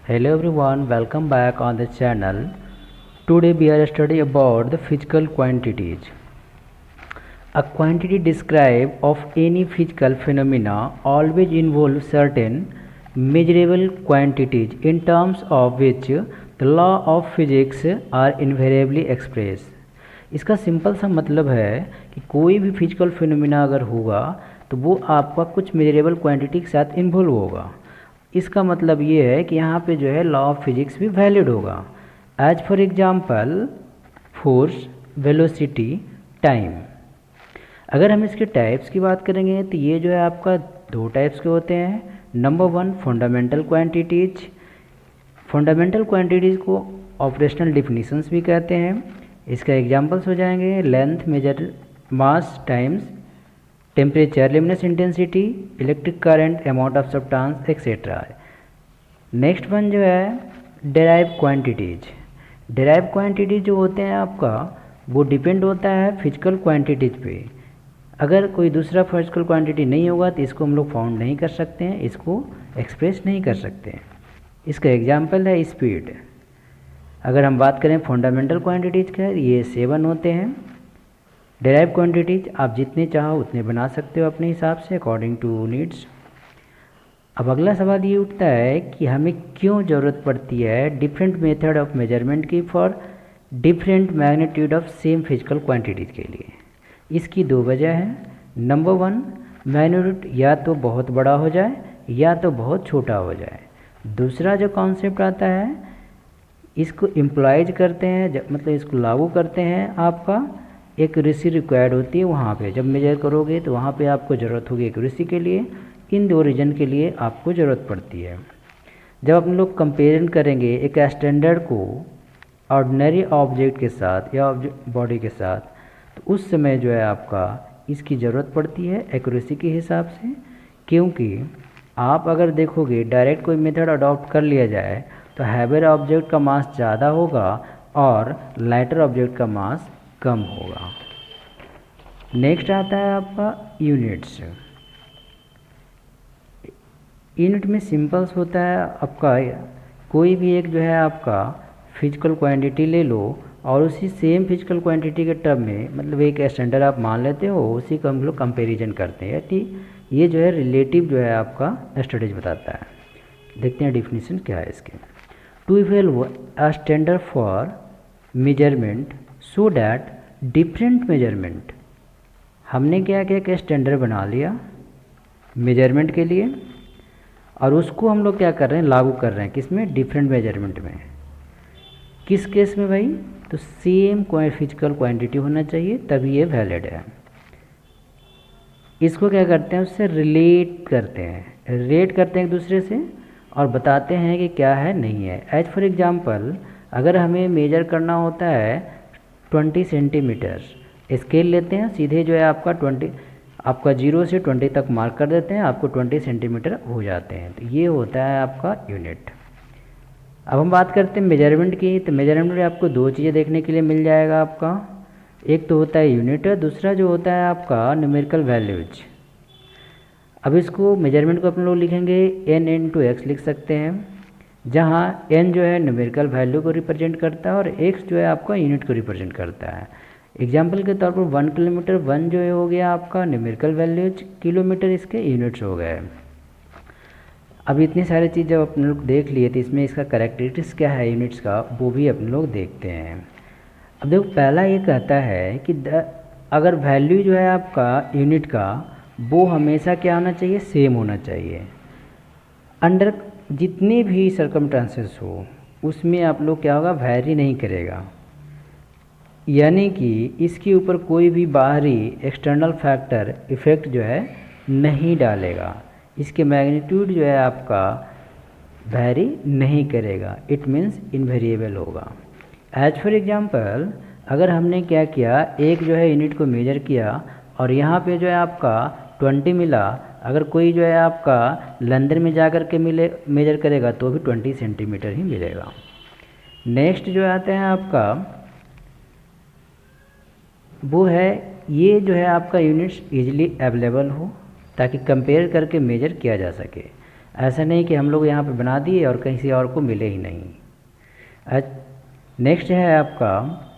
Hello everyone, welcome back on the channel. Today we are studying about the physical quantities. A quantity described of any physical phenomena always involves certain measurable quantities in terms of which the law of physics are invariably expressed. इसका simple सा मतलब है कि कोई भी physical phenomena अगर होगा तो वो आपका कुछ मेजरेबल क्वांटिटी के साथ इन्वॉल्व होगा। इसका मतलब ये है कि यहाँ पे जो है लॉ ऑफ फिजिक्स भी वैलिड होगा। As for example force, velocity, time. अगर हम इसके टाइप्स की बात करेंगे तो ये जो है आपका दो टाइप्स के होते हैं। Number one, fundamental quantities. Fundamental quantities को ऑपरेशनल डिफिनीशंस भी कहते हैं। इसका एग्जांपल्स हो जाएंगे length major, mass times temperature, luminous intensity, electric current, amount of substance etcetera. Next one जो है डेराइव क्वांटिटीज। डेराइव क्वांटिटीज जो होते हैं आपका वो डिपेंड होता है फिजिकल क्वांटिटीज पे। अगर कोई दूसरा फिजिकल क्वांटिटी नहीं होगा तो इसको हम लोग फाउंड नहीं कर सकते हैं, इसको एक्सप्रेस नहीं कर सकते हैं। इसका एग्जांपल है स्पीड। अगर हम बात करें फंडामेंटल क्वांटिटीज़ का, ये 7 होते हैं। डेराइव क्वांटिटीज आप जितने चाहो उतने बना सकते हो अपने हिसाब से अकॉर्डिंग टू नीड्स। अब अगला सवाल ये उठता है कि हमें क्यों ज़रूरत पड़ती है डिफरेंट मेथड ऑफ मेजरमेंट की for different magnitude of same physical quantities के लिए। इसकी दो वजह है। नंबर वन, मैग्नीट्यूड या तो बहुत बड़ा हो जाए या तो बहुत छोटा हो जाए। दूसरा जो कॉन्सेप्ट आता है इसको इम्प्लॉयज करते हैं, मतलब इसको लागू करते हैं। आपका एक्यूरेसी रिक्वायर्ड होती है वहाँ पे जब मेजर करोगे तो वहाँ पे आपको ज़रूरत होगी एक्यूरेसी के लिए। इन दो रीजन के लिए आपको ज़रूरत पड़ती है। जब अपन लोग कंपेरिजन करेंगे एक स्टैंडर्ड को ऑर्डिनरी ऑब्जेक्ट के साथ या बॉडी के साथ, तो उस समय जो है आपका इसकी ज़रूरत पड़ती है एक्यूरेसी के हिसाब से। क्योंकि आप अगर देखोगे डायरेक्ट कोई मेथड अडॉप्ट कर लिया जाए तो हैवियर ऑब्जेक्ट का मास ज़्यादा होगा और लाइटर ऑब्जेक्ट का मास कम होगा। नेक्स्ट आता है आपका यूनिट्स। यूनिट में सिंपल्स होता है आपका कोई भी एक जो है आपका फिजिकल क्वांटिटी ले लो और उसी सेम फिजिकल क्वांटिटी के टर्म में, मतलब एक स्टैंडर्ड आप मान लेते हो, उसी का हम लोग कंपेरिजन करते हैं। ठीक, ये जो है रिलेटिव जो है आपका स्टडीज बताता है। देखते हैं डिफिनीशन क्या है इसके। To evaluate a standard for measurement so that different measurement. हमने क्या किया कि स्टैंडर्ड बना लिया मेजरमेंट के लिए और उसको हम लोग क्या कर रहे हैं, लागू कर रहे हैं किसमें, डिफरेंट मेजरमेंट में। किस केस में भाई, तो सेम फिजिकल क्वांटिटी होना चाहिए तभी ये वैलिड है। इसको क्या करते हैं, उससे रिलेट करते हैं, रिलेट करते हैं एक दूसरे से और बताते हैं कि क्या है नहीं है। एज फॉर एग्जांपल अगर हमें मेजर करना होता है 20 सेंटीमीटर, स्केल लेते हैं सीधे जो है आपका 0 से 20 तक मार्क कर देते हैं, आपको 20 सेंटीमीटर हो जाते हैं। तो ये होता है आपका यूनिट। अब हम बात करते हैं मेजरमेंट की। तो मेजरमेंट में आपको दो चीज़ें देखने के लिए मिल जाएगा आपका, एक तो होता है यूनिट, दूसरा जो होता है आपका न्यूमेरिकल वैल्यूज। अब इसको मेजरमेंट को अपन लोग लिखेंगे n×x लिख सकते हैं, जहाँ n जो है न्यूमेरिकल वैल्यू को रिप्रेजेंट करता है और x जो है आपका यूनिट को रिप्रेजेंट करता है। एग्जाम्पल के तौर पर 1 किलोमीटर, 1 जो है हो गया आपका न्यूमेरिकल वैल्यूज, किलोमीटर इसके यूनिट्स हो गए। अब इतनी सारी चीज़ जब अपन लोग देख लिए तो इसमें इसका कैरेक्टरिस्टिक्स क्या है यूनिट्स का, वो भी अपन लोग देखते हैं। अब देखो पहला ये कहता है कि अगर वैल्यू जो है आपका यूनिट का वो हमेशा क्या होना चाहिए, सेम होना चाहिए। अंडर जितने भी सर्कमस्टांसेस हो उसमें आप लोग क्या होगा, वैरी नहीं करेगा। यानी कि इसके ऊपर कोई भी बाहरी एक्सटर्नल फैक्टर इफेक्ट जो है नहीं डालेगा। इसके मैग्नीट्यूड जो है आपका वैरी नहीं करेगा, इट मीन्स इनवेरिएबल होगा। एज फॉर एग्जांपल अगर हमने क्या किया, एक जो है यूनिट को मेजर किया और यहाँ पे जो है आपका 20 मिला, अगर कोई जो है आपका लंदन में जा कर के मेजर करेगा तो भी 20 सेंटीमीटर ही मिलेगा। नेक्स्ट जो आता है आपका वो है, ये जो है आपका यूनिट्स इजीली अवेलेबल हो ताकि कंपेयर करके मेजर किया जा सके। ऐसा नहीं कि हम लोग यहाँ पे बना दिए और कहीं से और को मिले ही नहीं। नेक्स्ट है आपका,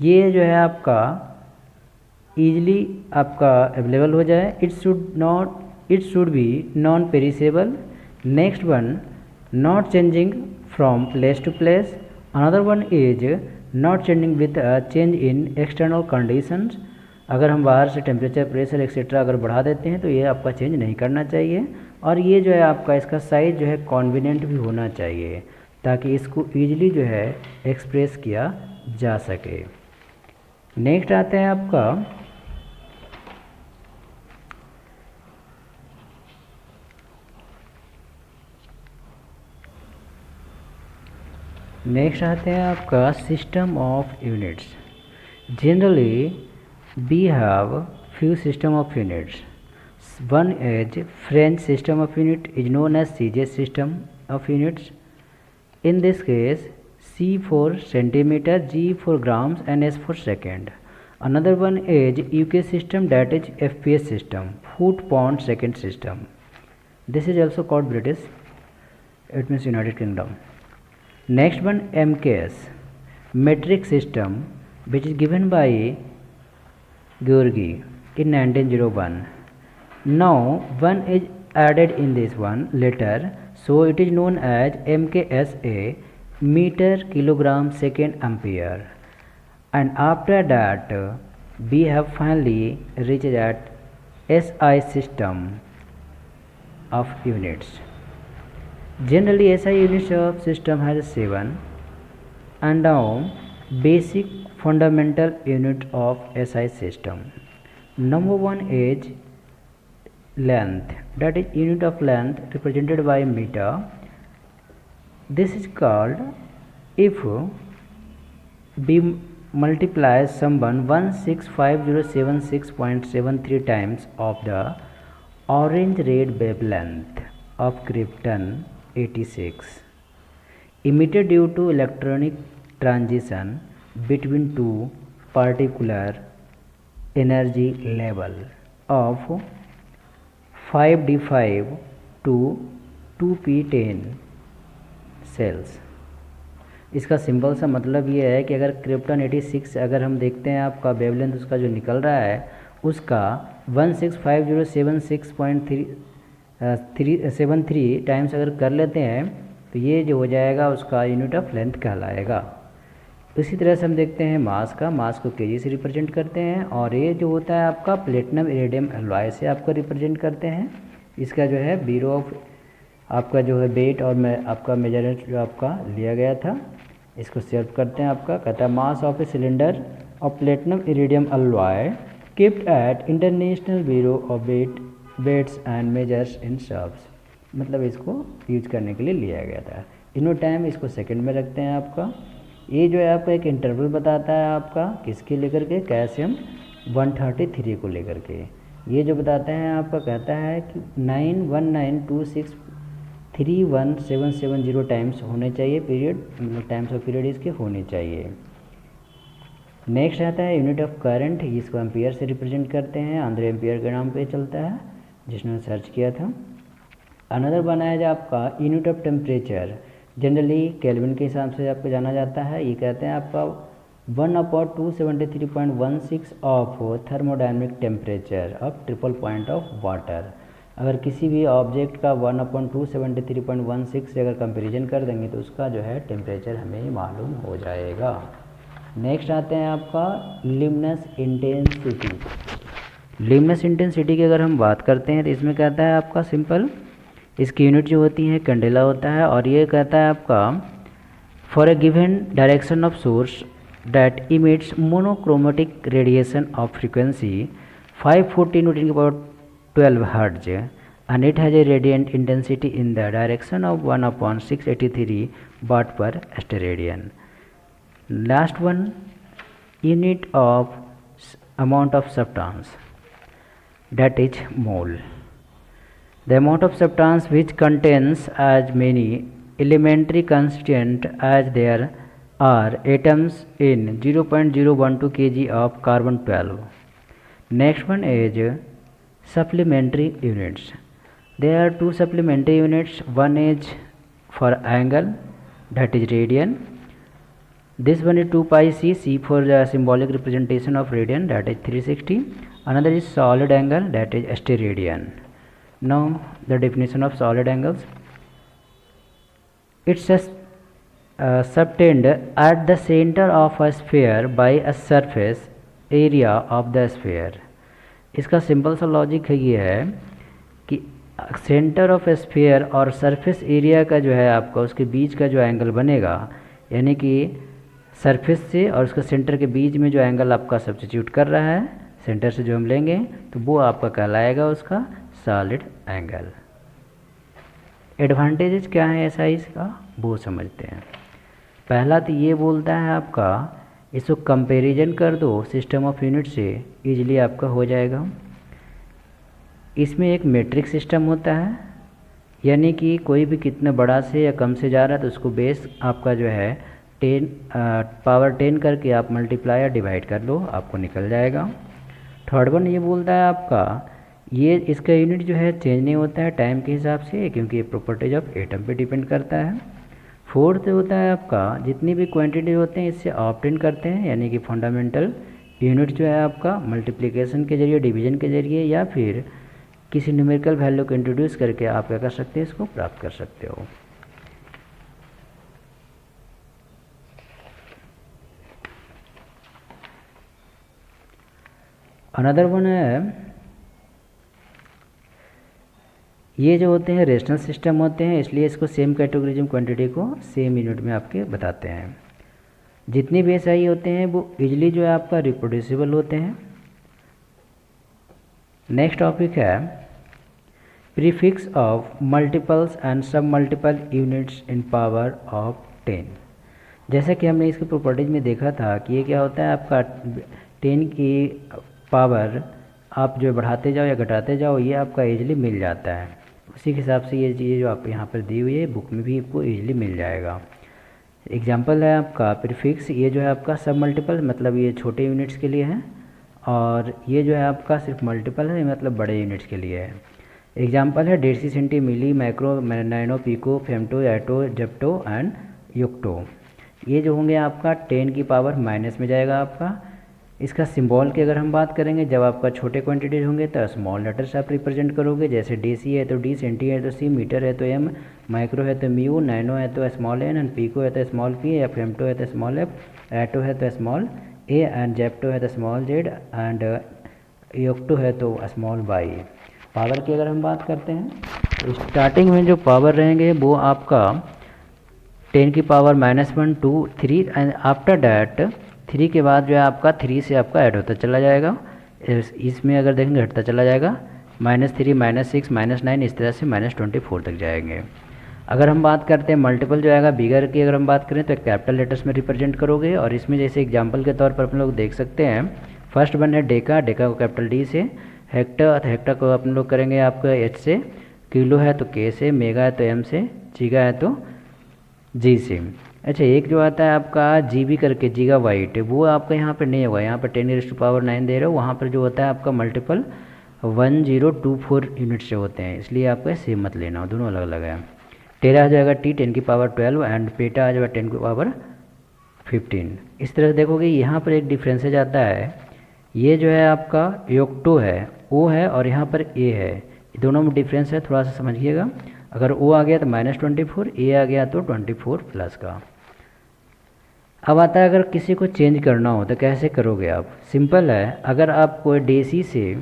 ये जो है आपका ईजिली आपका अवेलेबल हो जाए, it should be non perishable. Next one, not changing from place to place. Another one is not changing with change in external conditions. अगर हम बाहर से टेम्परेचर, प्रेशर एक्सेट्रा अगर बढ़ा देते हैं तो ये आपका चेंज नहीं करना चाहिए। और ये जो है आपका इसका साइज जो है कॉन्वीनियंट भी होना चाहिए ताकि इसको ईजिली जो है एक्सप्रेस किया जा सके। नेक्स्ट आते हैं आपका system of units. Generally we have few system of units. One is French system of unit is known as CJ system of units. In this case, C for centimeter, G for grams and S for second. Another one is UK system, that is FPS system, foot pound second system. This is also called British, it means United Kingdom. Next one, MKS metric system, which is given by Georgi in 1901. Now one is added in this one letter, so it is known as MKSA, meter kilogram second ampere. And after that we have finally reached at SI system of units. Generally SI units of system has 7, and now basic fundamental unit of SI system. Number one is length, that is unit of length represented by meter. This is called, if we multiply someone 165076.73 times of the orange red wavelength of krypton 86 emitted due to electronic transition between two particular energy level of 5d5 to 2p10 cells. इसका simple सा मतलब ये है कि अगर krypton 86 अगर हम देखते हैं आपका वेवलेंथ उसका जो निकल रहा है उसका 165076.373 टाइम्स अगर कर लेते हैं तो ये जो हो जाएगा उसका यूनिट ऑफ लेंथ कहलाएगा। इसी तरह से हम देखते हैं मास को केजी से रिप्रेजेंट करते हैं, और ये जो होता है आपका प्लेटिनम इरेडियम एलॉय से आपका रिप्रेजेंट करते हैं। इसका जो है ब्यूरो ऑफ आपका जो है वेट और आपका मेजरमेंट जो आपका लिया गया था इसको सर्व करते हैं। आपका कहता है mass of a cylinder of platinum iridium alloy kept at international bureau of weights and measures in shops, मतलब इसको यूज करने के लिए लिया गया था। इनो टाइम इसको सेकंड में रखते हैं। आपका ये जो है आपका एक इंटरवल बताता है आपका किसके लेकर के, कैल्शियम 133 को लेकर के। ये जो बताते हैं आपका कहता है कि 919263170 टाइम्स होने चाहिए पीरियड, मतलब टाइम्स ऑफ पीरियड इसके होने चाहिए। नेक्स्ट आता है यूनिट ऑफ करंट, इसको एम्पियर से रिप्रेजेंट करते हैं, आंध्र एम्पियर के नाम पे चलता है जिसने सर्च किया था। अनदर बनाया जाए आपका unit of temperature, generally kelvin के हिसाब से आपको जाना जाता है। ये कहते हैं आपका 1/273.16 of thermodynamic temperature of triple point of water. अगर किसी भी ऑब्जेक्ट का 1/273.16 से अगर कंपेरिजन कर देंगे तो उसका जो है टेम्परेचर हमें मालूम हो जाएगा। नेक्स्ट आते हैं आपका ल्यूमिनस इंटेंसिटी। ल्यूमिनस इंटेंसिटी की अगर हम बात करते हैं तो इसमें कहता है आपका सिंपल, इसकी यूनिट जो होती है कैंडेला होता है, और ये कहता है आपका for a given direction of source that emits monochromatic radiation of frequency 540 hertz and it has a radiant intensity in the direction of 1/683 watt per steradian. Last one, unit of amount of substance, that is mole. The amount of substance which contains as many elementary constituents as there are atoms in 0.012 kg of carbon 12. Next one is supplementary units. There are two supplementary units. One is for angle, that is radian. This one is 2 pi c for the symbolic representation of radian, that is 360. Another is solid angle, that is steradian. Now the definition of solid angles. It's subtended at the center of a sphere by a surface area of the sphere. इसका simple सा logic है ये है कि centre of sphere और surface area का जो है आपका उसके बीच का जो एंगल बनेगा, यानी कि सरफेस से और उसका सेंटर के बीच में जो एंगल आपका सब्स्टिट्यूट कर रहा है, सेंटर से जो हम लेंगे तो वो आपका कहलाएगा उसका सॉलिड एंगल। एडवांटेजेस क्या है ऐसा इसका वो समझते हैं। पहला तो ये बोलता है आपका इसको कंपैरिजन कर दो सिस्टम ऑफ यूनिट से, इजीली आपका हो जाएगा। इसमें एक मैट्रिक्स सिस्टम होता है, यानी कि कोई भी कितने बड़ा से या कम से जा रहा है तो उसको बेस आपका जो है 10 करके आप मल्टीप्लाई या डिवाइड कर लो, आपको निकल जाएगा। थर्ड वन ये बोलता है आपका ये इसका यूनिट जो है चेंज नहीं होता है टाइम के हिसाब से, क्योंकि ये प्रॉपर्टीज ऑफ एटम पे डिपेंड करता है। फोर्थ होता है आपका जितनी भी क्वांटिटी होते हैं इससे ऑप्टेन करते हैं, यानी कि फंडामेंटल यूनिट जो है आपका मल्टीप्लिकेशन के जरिए, डिवीजन के जरिए या फिर किसी न्यूमेरिकल वैल्यू को इंट्रोड्यूस करके आप क्या कर सकते हैं, इसको प्राप्त कर सकते हो। अनदर वन है ये जो होते हैं रेशनल सिस्टम होते हैं, इसलिए इसको सेम कैटेगोरिज्म क्वांटिटी को सेम यूनिट में आपके बताते हैं। जितने भी एसआई होते हैं वो इजली जो है आपका रिप्रोड्यूसिबल होते हैं। नेक्स्ट टॉपिक है प्रीफिक्स ऑफ मल्टीपल्स एंड सब multiple units in power of 10। जैसा कि हमने इसके प्रॉपर्टीज में देखा था कि ये क्या होता है आपका 10 की पावर आप जो बढ़ाते जाओ या घटाते जाओ ये आपका ईजिली मिल जाता है। उसी के हिसाब से ये चीज़ जो आप यहाँ पर दी हुई है बुक में भी आपको ईजिली मिल जाएगा। एग्जांपल है आपका प्रीफिक्स, ये जो है आपका सब मल्टीपल मतलब ये छोटे यूनिट्स के लिए है, और ये जो है आपका सिर्फ मल्टीपल है मतलब बड़े यूनिट्स के लिए है। एग्जांपल है deci, centi, milli, micro, nano, pico, femto, atto, zepto and yocto. ये जो होंगे आपका 10 की पावर माइनस में जाएगा आपका। इसका सिंबल की अगर हम बात करेंगे, जब आपका छोटे क्वांटिटीज होंगे तो स्मॉल लेटर से आप रिप्रेजेंट करोगे, जैसे डेसी है तो डी, सेंटी है तो सी, मीटर है तो एम, माइक्रो है तो म्यू, नैनो है तो स्मॉल एन, एंड पिको है तो स्मॉल पी, या फेमटो है तो स्मॉल एफ, एटो है तो स्मॉल ए, एंड जेप्टो है तो स्मॉल जेड, एंड योक्टो है तो स्मॉल वाई। पावर की अगर हम बात करते हैं तो स्टार्टिंग में जो पावर रहेंगे वो आपका 10 की पावर -1, 2, 3 एंड आफ्टर डैट 3 के बाद जो है आपका 3 से आपका ऐड होता चला जाएगा। इसमें अगर देखेंगे घटता चला जाएगा, -3, -6, -9 इस तरह से -24 तक जाएंगे। अगर हम बात करते हैं मल्टीपल जो आएगा बिगर की अगर हम बात करें तो कैपिटल लेटर्स में रिप्रेजेंट करोगे, और इसमें जैसे एग्जांपल के तौर पर अपन लोग देख सकते हैं। फर्स्ट वन है डेका, डेका को कैपिटल डी से, हेक्टर, हेक्टर को अपन लोग करेंगे आपका एच से, किलो है तो के से, मेगा है तो एम से, जीगा है तो जी से। अच्छा, एक जो आता है आपका जीबी करके, जीगा वाइट, वो आपका यहाँ पर नहीं होगा, यहाँ पर 10⁻⁹ दे रहे हो, वहाँ पर जो होता है आपका मल्टीपल 1024 यूनिट से होते हैं, इसलिए आपको सेम मत लेना हो, दोनों अलग अलग है। टेरा आ जाएगा टी 10 की पावर 12 एंड पेटा आ जाएगा 10 की पावर 15। इस तरह से देखोगे यहाँ पर एक डिफरेंसेज आता है, ये जो है आपका योक्टो है, ओ है, और यहाँ पर ए है, दोनों में डिफरेंस है, थोड़ा सा समझिएगा। अगर ओ आ गया तो -24, ए आ गया तो 24 प्लस का। अब आता है अगर किसी को चेंज करना हो तो कैसे करोगे आप, सिंपल है। अगर आपको डेसी से,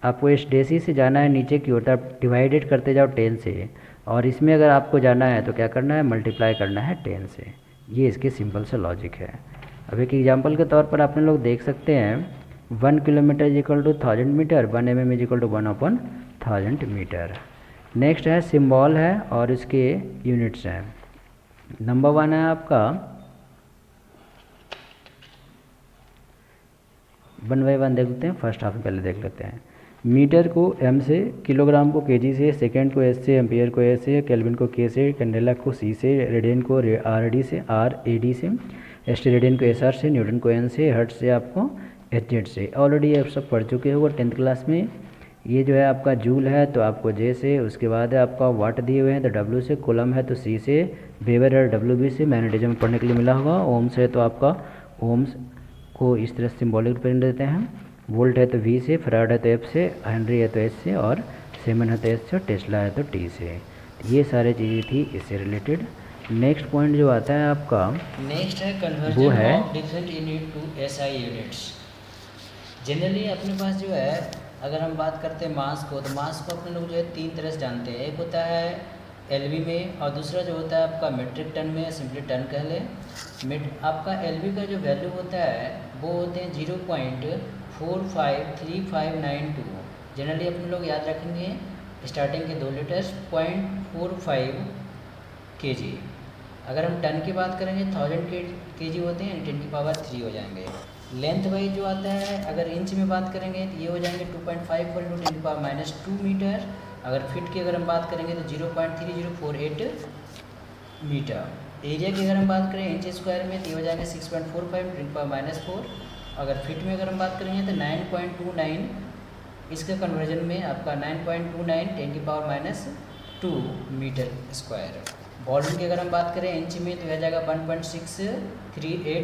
आपको इस डेसी से जाना है नीचे की ओर, आप डिवाइडेड करते जाओ 10 से, और इसमें अगर आपको जाना है तो क्या करना है, मल्टीप्लाई करना है 10 से। ये इसके सिंपल सा लॉजिक है। अब एक एग्जांपल के तौर पर आपने लोग देख सकते हैं, 1 kilometre is equal to 1000 metre, 1 mm is equal to 1/1000 metre. Next है सिंबल है और इसके यूनिट्स हैं। नंबर 1 है आपका 1 बाई 1 देख लेते हैं, फर्स्ट हाफ में पहले देख लेते हैं। मीटर को एम से, किलोग्राम को केजी से, सेकंड को एस से, एम्पियर को एस से, केल्विन को के से, कैंडेला को सी से, रेडियन को आर डी से, आर ए डी से, एस्टेरेडियन को एस आर से, न्यूटन को एन से, हर्ट्ज से आपको एच जेड से। ऑलरेडी आप सब पढ़ चुके हो 10th क्लास में। ये जो है आपका जूल है तो आपको जे से, उसके बाद है आपका वाट दिए हुए हैं तो डब्ल्यू से, कूलम है तो सी से, वेबर है डब्ल्यू बी से, मैग्नेटिज्म पढ़ने के लिए मिला होगा। ओम्स है तो आपका ओम्स को इस तरह सिंबॉलिक रिप्रेजेंट देते हैं। वोल्ट है तो वी से, फैराड है तो एफ से, हेनरी है तो एच से, और सीमेन है तो एस से, और टेस्ला है तो टी से। ये सारी चीज़ें थी इससे रिलेटेड। नेक्स्ट पॉइंट जो आता है आपका, नेक्स्ट है वो कन्वर्जन है of different unit to SI units. Generally अपने पास जो है, अगर हम बात करते हैं मास को, तो मास को अपने लोग जो है तीन तरह से जानते हैं। एक होता है एलवी में, और दूसरा जो होता है आपका मीट्रिक टन में, सिंपली टन कह लें। आपका एलवी का जो वैल्यू होता है वो होते हैं 0.453592। जनरली अपने लोग याद रखेंगे स्टार्टिंग के 2 लेटर्स, 0.45 kg। अगर हम टन की बात करेंगे 1000 kg होते हैं, 10⁻³ हो जाएंगे। लेंथ वाइज जो आता है, अगर इंच में बात करेंगे तो ये हो जाएंगे 2.54 × 10⁻² मीटर। अगर फिट की अगर हम बात करेंगे तो 0.3048 मीटर। एरिया की अगर हम बात करें इंच स्क्वायर में तो ये हो जाएंगे 6.45 × 10⁻⁴। अगर फिट में अगर हम बात करेंगे तो 9.29, इसका कन्वर्जन में आपका 9.29 10⁻² मीटर स्क्वायर। वॉल्यूम की अगर हम बात करें इंच में तो यह जाएगा 1.638 ×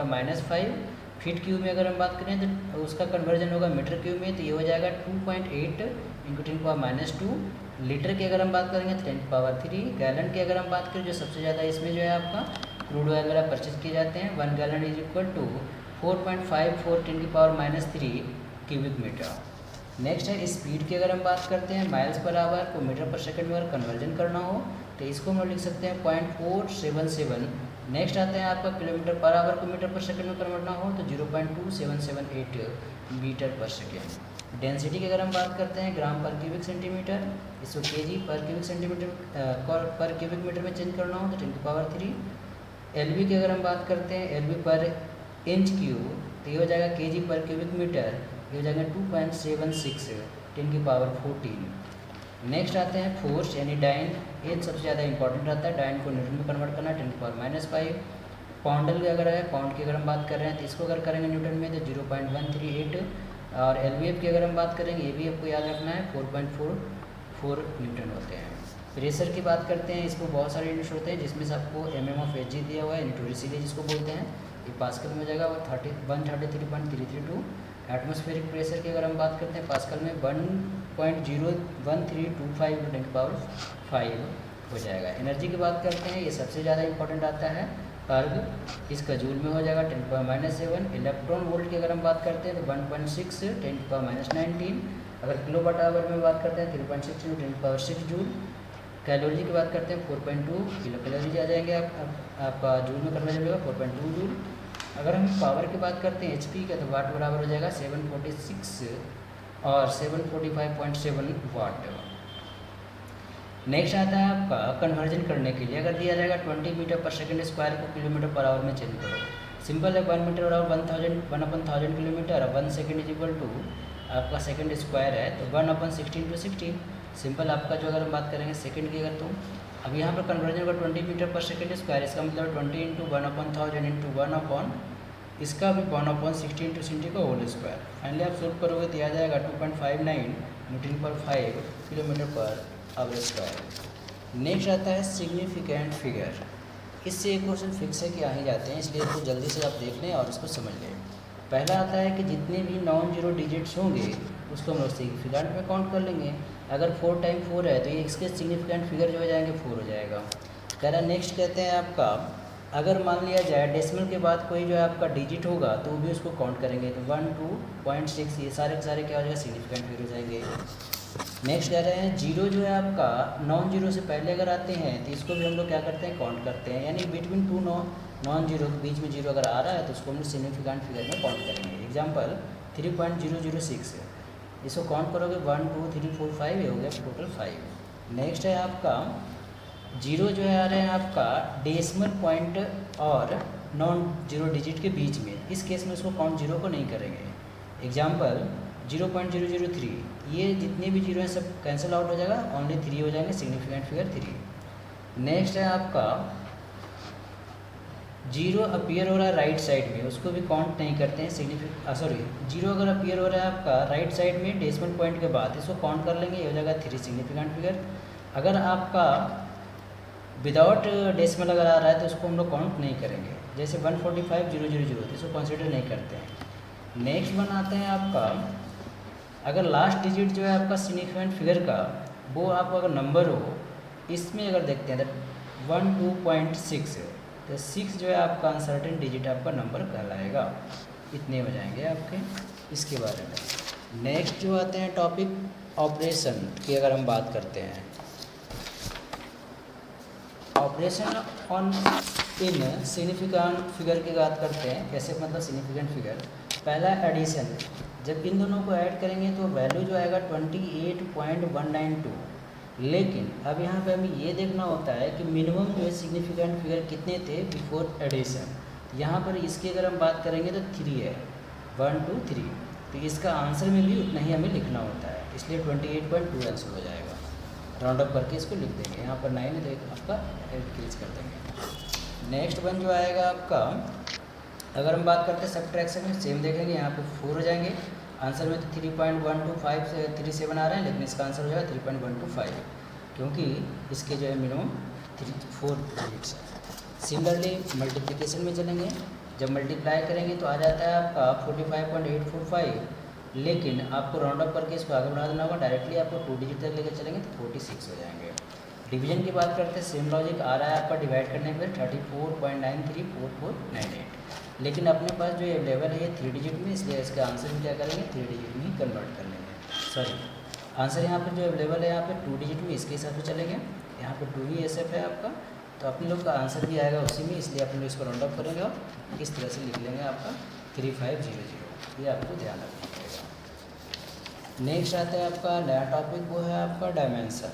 10⁻⁵। फीट क्यूब में अगर हम बात करें तो उसका कन्वर्जन होगा मीटर क्यूब में, तो ये हो जाएगा 2.8 × 10⁻²। लीटर की अगर हम बात करेंगे तो 10⁻³ गैलन की अगर हम बात करें, जो सबसे ज़्यादा इसमें जो है आपका क्रूड ऑयल वगैरह परचेज किए जाते हैं, 1 gallon is equal to 4.54 × 10⁻³ cubic metre. Next है स्पीड की अगर हम बात करते हैं, माइल्स पर आवर को मीटर पर सेकंड में अगर कन्वर्जन करना हो तो इसको हम लोग लिख सकते हैं 0.477। नेक्स्ट आता है आपका किलोमीटर पर आवर को मीटर पर सेकंड में कन्वर्ट करना हो तो 0.2778 मीटर पर सेकेंड। डेंसिटी की अगर हम बात करते हैं ग्राम पर क्यूबिक सेंटीमीटर, इसको केजी पर क्यूबिक सेंटीमीटर पर क्यूबिक मीटर में चेंज करना हो तो 10⁻³ एलवी की अगर हम बात करते हैं एलवी पर इंच क्यूब तो ये हो जाएगा केजी पर क्यूबिक मीटर, ये हो जाएगा 2.76 10⁻14। नेक्स्ट आते हैं फोर्स यानी डाइन, ये सबसे ज़्यादा इंपॉर्टेंट रहता है। डाइन को न्यूटन में कन्वर्ट करना 10⁻⁵। पाउंडल की अगर है, पाउंड की अगर हम बात कर रहे हैं तो इसको अगर करेंगे न्यूटन में तो 0.138। और एलवीएफ की अगर हम बात करेंगे, ये भी आपको याद रखना है 4.44 न्यूटन होते हैं। प्रेशर की बात करते हैं, इसको बहुत सारे यूनिट्स होते हैं जिसमें से आपको mm(Hg) दिया हुआ है, न्यूटन जिसको बोलते हैं, ये पास्कल में हो जाएगा। वो 133.332। एटमॉस्फेरिक प्रेशर की अगर हम बात करते हैं पास्कल में 1.01325 × 10⁵ हो जाएगा। एनर्जी की बात करते हैं, ये सबसे ज़्यादा इंपॉर्टेंट आता है अर्ग, इसका जूल में हो जाएगा 10⁻⁷। इलेक्ट्रॉन वोल्ट की अगर हम बात करते हैं तो 1.6 10⁻⁹। अगर किलोवाट आवर में बात करते हैं 3.6 × 10⁻6 जूल। कैलोरी की बात करते हैं 4.2 किलो कैलोरी आ जाएंगे, आपका जूल में कन्वर्जन होगा 4.2 जूल। अगर हम पावर की बात करते हैं एचपी का तो वाट बराबर हो जाएगा 746 और 745.7 वाट। नेक्स्ट आता है आपका कन्वर्जन करने के लिए, अगर दिया जाएगा 20 मीटर पर सेकंड स्क्वायर को किलोमीटर पर आवर में चेंज करो। सिंपल है, 1 मीटर बराबर 1/1000 kilometre, 1 second is equal to आपका सेकंड स्क्वायर है तो 1/16 × 16। सिंपल आपका जो अगर हम बात करेंगे सेकंड की अगर, तो अब यहाँ पर कन्वर्जन होगा 20 मीटर पर सेकंड स्क्वायर, इसका मतलब 20 × 1/1000 × 1/, इसका भी 1/16 × 60 का होल स्क्वायर। फाइनली आप सोल्व करोगे तो आ जाएगा 2.59 न्यूटन/5 किलोमीटर पर आवर स्क्वायर। नेक्स्ट आता है सिग्निफिकेंट फिगर। इससे एक क्वेश्चन फिक्स है कि आ ही जाते हैं, इसलिए इसको जल्दी से आप देख लें और इसको समझ लें। पहला आता है कि जितने भी नॉन जीरो डिजिट्स होंगे उसको हम लोग सिग्निफिकेंट में काउंट कर लेंगे। अगर 4 × 4 है तो ये इसके सिग्निफिकेंट फिगर जो हो जाएंगे 4 हो जाएगा। कह रहा नेक्स्ट कहते हैं आपका, अगर मान लिया जाए डेसिमल के बाद कोई जो है आपका डिजिट होगा तो वो भी उसको काउंट करेंगे तो 1, 2, 0.6 ये सारे के सारे क्या हो जाएगा सिग्निफिकेंट फिगर हो जाएंगे। नेक्स्ट कह रहे हैं जीरो जो है आपका नॉन जीरो से पहले अगर आते हैं तो इसको भी हम लोग क्या करते हैं काउंट करते हैं, यानी बिटवीन 2 नॉन जीरो के बीच में जीरो अगर आ रहा है तो उसको हम लोग सिग्निफिकेंट फिगर में काउंट करेंगे। एग्जांपल 3.006, इसको काउंट करोगे 1, 2, 3, 4, 5 ये हो गया टोटल 5। नेक्स्ट है आपका जीरो जो है आ रहे हैं आपका डेसिमल पॉइंट और नॉन जीरो डिजिट के बीच में, इस केस में उसको काउंट जीरो को नहीं करेंगे। एग्जांपल 0.003, ये जितने भी जीरो हैं सब कैंसिल आउट हो जाएगा, ओनली 3 हो जाएंगे, सिग्निफिकेंट फिगर 3। नेक्स्ट है आपका जीरो अपीयर हो रहा है राइट साइड में, उसको भी काउंट नहीं करते हैं जीरो अगर अपीयर हो रहा है आपका राइट साइड में डेसिमल पॉइंट के बाद, इसको काउंट कर लेंगे, ये हो जाएगा 3 सिग्निफिकेंट फिगर। अगर आपका विदाउट डेसिमल अगर आ रहा है तो उसको हम लोग काउंट नहीं करेंगे, जैसे 145,000 तो इसको कंसिडर नहीं करते हैं। नेक्स्ट वन आते हैं आपका, अगर लास्ट डिजिट जो है आपका सिग्निफिकेंट फिगर का वो आपका अगर नंबर हो, इसमें अगर देखते हैं तो 12.6 है, तो 6 जो है आपका अनसर्टेन डिजिट आपका नंबर कहलाएगा। इतने हो जाएंगे आपके इसके बारे में। नेक्स्ट जो आते हैं टॉपिक ऑपरेशन की, अगर हम बात करते हैं operation on in significant figure की बात करते हैं। कैसे मतलब सिग्निफिकेंट फिगर, पहला एडिशन, जब इन दोनों को ऐड करेंगे तो वैल्यू जो आएगा 28.192। लेकिन अब यहाँ पे हमें ये देखना होता है कि मिनिमम जो है सिग्निफिकेंट फिगर कितने थे बिफोर एडिशन। यहाँ पर इसकी अगर हम बात करेंगे तो 3 है, 1 2 3, तो इसका आंसर में भी उतना ही हमें लिखना होता है, इसलिए 28.2 आंसर हो जाएगा। राउंड अप करके इसको लिख देंगे, यहाँ पर 9 है तो आपका इंक्रीज कर देंगे। नेक्स्ट वन जो आएगा आपका, अगर हम बात करते हैं सब्ट्रैक्शन में, सेम देखेंगे, यहाँ पे 4 हो जाएंगे। आंसर में तो 3.125 से 37 आ रहे हैं, लेकिन इसका आंसर हो जाएगा 3.125, क्योंकि इसके जो है मिनिमम 4 डिजिट्स है। सिमिलरली मल्टीप्लिकेशन में चलेंगे, जब मल्टीप्लाई करेंगे तो आ जाता है आपका 45.845, लेकिन आपको राउंड अप करके इसको आगे बढ़ा देना होगा, डायरेक्टली आपको 2 डिजिट तक लेकर चलेंगे तो 46 हो जाएंगे। डिवीजन की बात करते हैं, सेम लॉजिक आ रहा है आपका, डिवाइड करने पर 34.934498, लेकिन अपने पास जो अवेलेबल है ये 3 डिजिट में, इसलिए इसका आंसर भी क्या करेंगे 3 डिजिट में ही कन्वर्ट कर लेंगे। सॉरी, आंसर यहाँ पर जो अवेलेबल है यहाँ पे 2 डिजिट में, इसके हिसाब से चलेंगे। यहाँ पे 2 ही SF है आपका, तो अपने लोग का आंसर भी आएगा उसी में, इसलिए अपने लोग इसको राउंड अप करेंगे और इस तरह से लिख लेंगे आपका 3500। ये आपको ध्यान रखना पड़ेगा। नेक्स्ट आता है आपका नया टॉपिक, वो है आपका डायमेंशन।